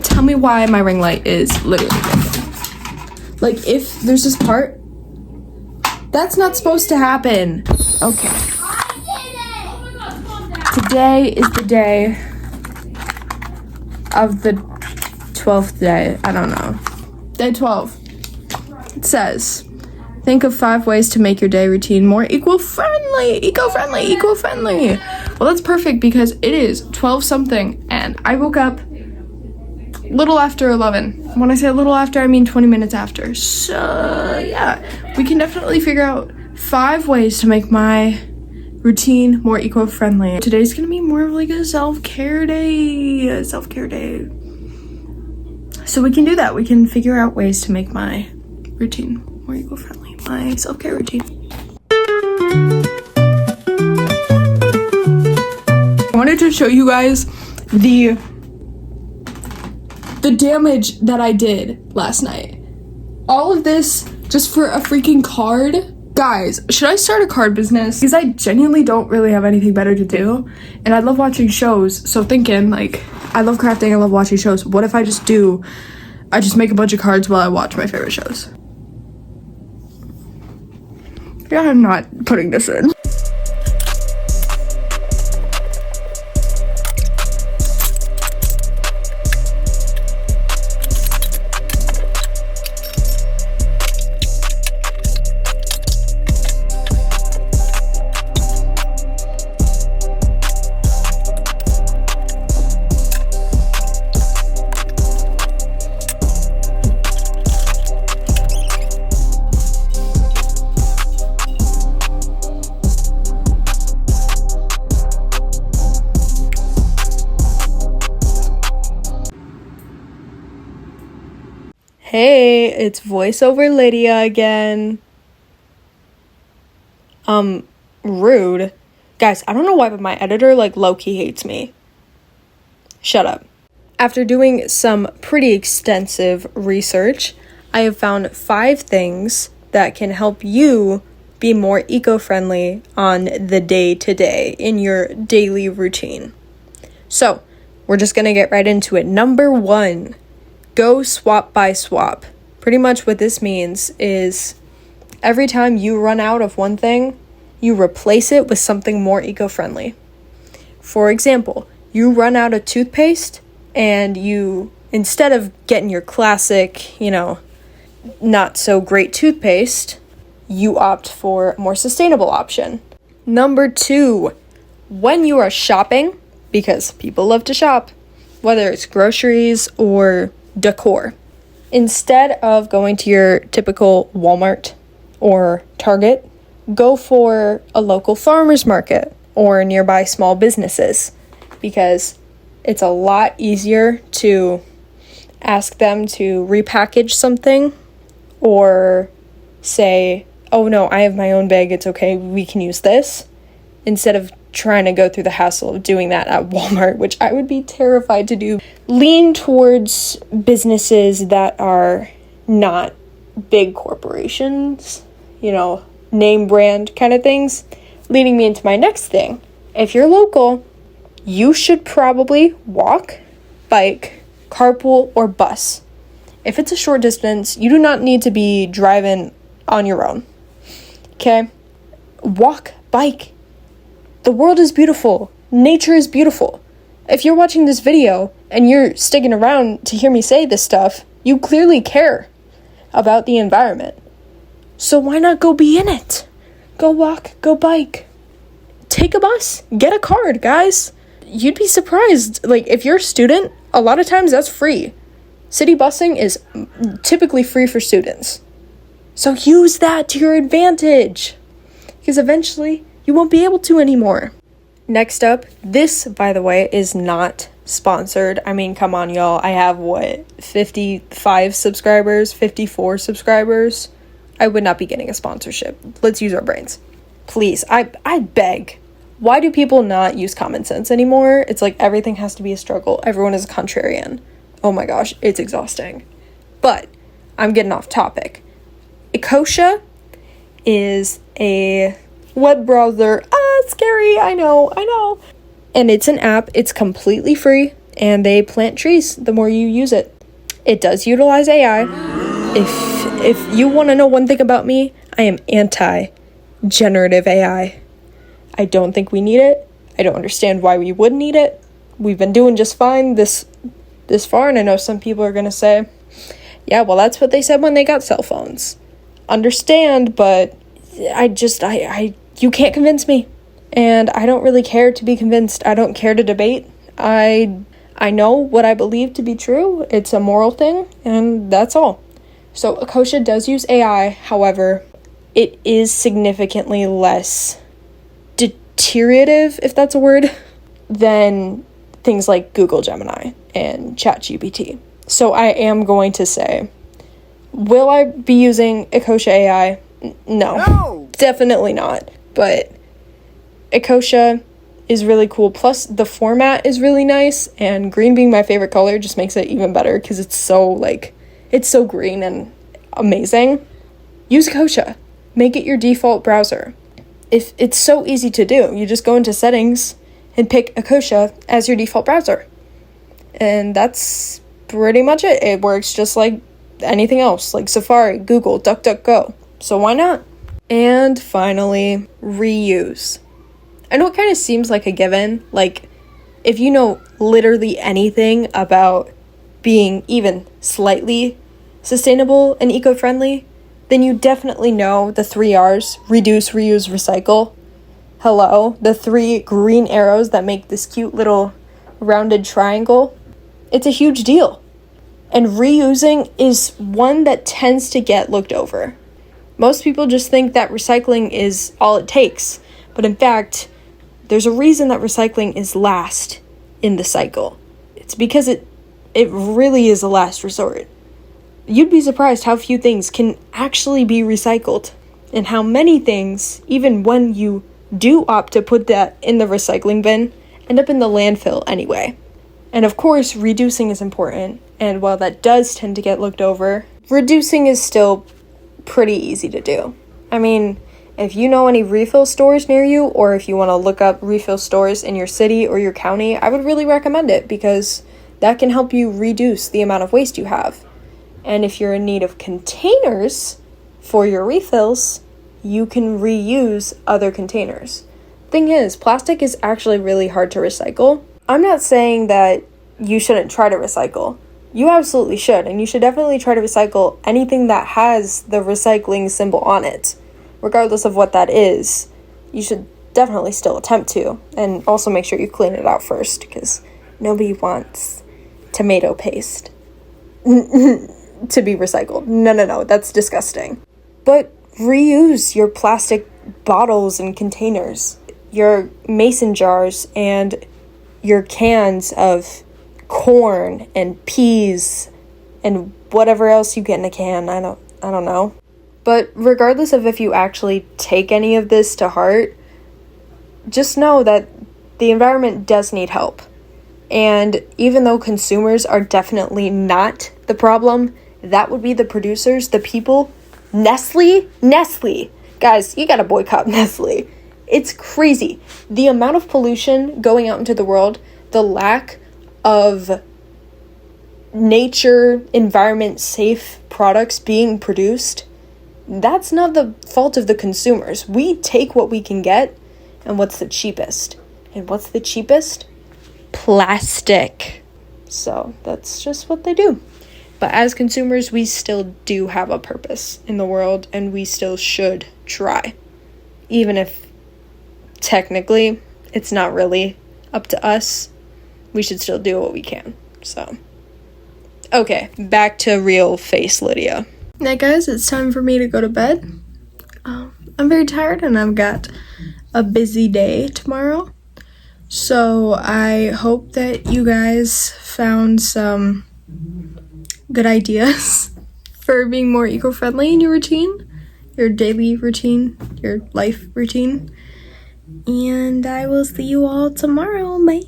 Tell me why my ring light is literally broken. Like, if there's this part, that's not supposed to happen. Okay. Today is the day of the 12th day. I don't know. Day 12. It says, think of 5 ways to make your day routine more eco-friendly. Well, that's perfect because it is 12 something and I woke up little after 11. When I say a little after, I mean 20 minutes after. So, yeah, we can definitely figure out 5 ways to make my routine more eco-friendly. Today's gonna be more of like a self-care day. So we can do that. We can figure out ways to make my routine more eco-friendly. My self-care routine. I wanted to show you guys the damage that I did last night. All of this just for a freaking card. Guys, should I start a card business? Because I genuinely don't really have anything better to do. And I love watching shows. So thinking, like, I love crafting, I love watching shows. What if I just make a bunch of cards while I watch my favorite shows? Yeah, I'm not putting this in. Hey, it's voiceover Lydia again. Rude. Guys, I don't know why, but my editor, like, low-key hates me. Shut up. After doing some pretty extensive research, I have found 5 things that can help you be more eco-friendly on the day-to-day in your daily routine. So, we're just gonna get right into it. Number 1. Go swap by swap. Pretty much what this means is every time you run out of one thing, you replace it with something more eco-friendly. For example, you run out of toothpaste and you, instead of getting your classic, not so great toothpaste, you opt for a more sustainable option. Number 2, when you are shopping, because people love to shop, whether it's groceries or decor. Instead of going to your typical Walmart or Target, go for a local farmer's market or nearby small businesses because it's a lot easier to ask them to repackage something or say, oh no, I have my own bag, it's okay, we can use this, instead of trying to go through the hassle of doing that at Walmart, which I would be terrified to do. Lean towards businesses that are not big corporations, name brand kind of things, leading me into my next thing. If you're local, you should probably walk, bike, carpool, or bus. If it's a short distance, you do not need to be driving on your own. Okay? Walk, bike. The world is beautiful. Nature is beautiful. If you're watching this video and you're sticking around to hear me say this stuff, you clearly care about the environment. So why not go be in it? Go walk, go bike. Take a bus, get a card, guys. You'd be surprised. Like, if you're a student, a lot of times that's free. City busing is typically free for students. So use that to your advantage. Because eventually, you won't be able to anymore. Next up, this, by the way, is not sponsored. I mean, come on, y'all. I have, 55 subscribers, 54 subscribers? I would not be getting a sponsorship. Let's use our brains. Please, I beg. Why do people not use common sense anymore? It's like everything has to be a struggle. Everyone is a contrarian. Oh my gosh, it's exhausting. But I'm getting off topic. Ecosia is a web browser. Scary, I know. And it's an app. It's completely free. and they plant trees the more you use it. It does utilize AI. If you want to know one thing about me, I am anti-generative AI. I don't think we need it. I don't understand why we would need it. We've been doing just fine this far, and I know some people are going to say, yeah, well, that's what they said when they got cell phones. Understand, but you can't convince me. And I don't really care to be convinced. I don't care to debate. I know what I believe to be true. It's a moral thing, and that's all. So Ecosia does use AI. However, it is significantly less deteriorative, if that's a word, than things like Google Gemini and ChatGPT. So I am going to say, will I be using Ecosia AI? No, definitely not. But Ecosia is really cool. Plus, the format is really nice, and green being my favorite color just makes it even better because it's so green and amazing. Use Ecosia. Make it your default browser. If it's so easy to do, you just go into settings and pick Ecosia as your default browser. And that's pretty much it. It works just like anything else, like Safari, Google, DuckDuckGo. So why not? And finally, reuse. I know it kind of seems like a given. Like, if you know literally anything about being even slightly sustainable and eco-friendly, then you definitely know the 3 R's: reduce, reuse, recycle. Hello, the 3 green arrows that make this cute little rounded triangle. It's a huge deal. And reusing is one that tends to get looked over. Most people just think that recycling is all it takes. But in fact, there's a reason that recycling is last in the cycle. It's because it really is a last resort. You'd be surprised how few things can actually be recycled, and how many things, even when you do opt to put that in the recycling bin, end up in the landfill anyway. And of course, reducing is important, and while that does tend to get looked over, reducing is still pretty easy to do. I mean, if you know any refill stores near you, or if you want to look up refill stores in your city or your county, I would really recommend it, because that can help you reduce the amount of waste you have. And if you're in need of containers for your refills, you can reuse other containers. Thing is, plastic is actually really hard to recycle. I'm not saying that you shouldn't try to recycle. You absolutely should, and you should definitely try to recycle anything that has the recycling symbol on it. Regardless of what that is, you should definitely still attempt to. And also make sure you clean it out first, because nobody wants tomato paste to be recycled. No, that's disgusting. But reuse your plastic bottles and containers, your mason jars, and your cans of corn and peas and whatever else you get in a can. I don't know. But regardless of if you actually take any of this to heart, just know that the environment does need help. And even though consumers are definitely not the problem, that would be the producers, the people. Nestle. Guys, you gotta boycott Nestle. It's crazy. The amount of pollution going out into the world, the lack of nature, environment safe products being produced, that's not the fault of the consumers. We take what we can get, and what's the cheapest? And what's the cheapest? Plastic. So that's just what they do. But as consumers, we still do have a purpose in the world, and we still should try. Even if technically it's not really up to us, we should still do what we can. So, okay, back to real face Lydia. Now guys, it's time for me to go to bed. I'm very tired, and I've got a busy day tomorrow. So I hope that you guys found some good ideas for being more eco-friendly in your routine, your daily routine, your life routine. And I will see you all tomorrow. Bye.